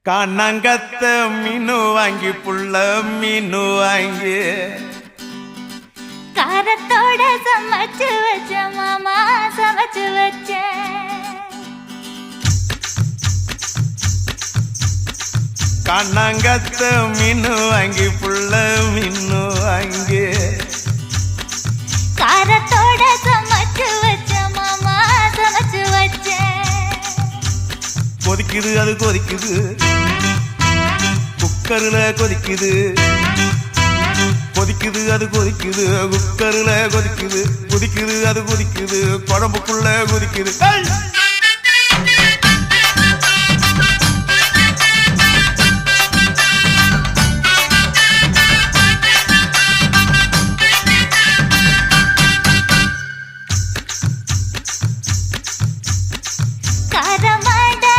காணாங்கத்த மீனு வாங்கி புள்ள மீனு வாங்கி காரத்தோட சமைச்சு வச்ச மாமா சமைச்சு வச்ச காணாங்கத்த மீனு வாங்கி புள்ள மீனு வாங்கி காரத்தோட சமைச்சு வச்ச மாமா சமைச்சு வச்ச கொதிக்குது அது கொதிக்குது குக்கர்ல கொதிக்குது கொதிக்குது அது கொதிக்குது குக்கர்ல கொதிக்குது கொதிக்குது அது கொதிக்குது குழம்புக்குள்ள கொதிக்குது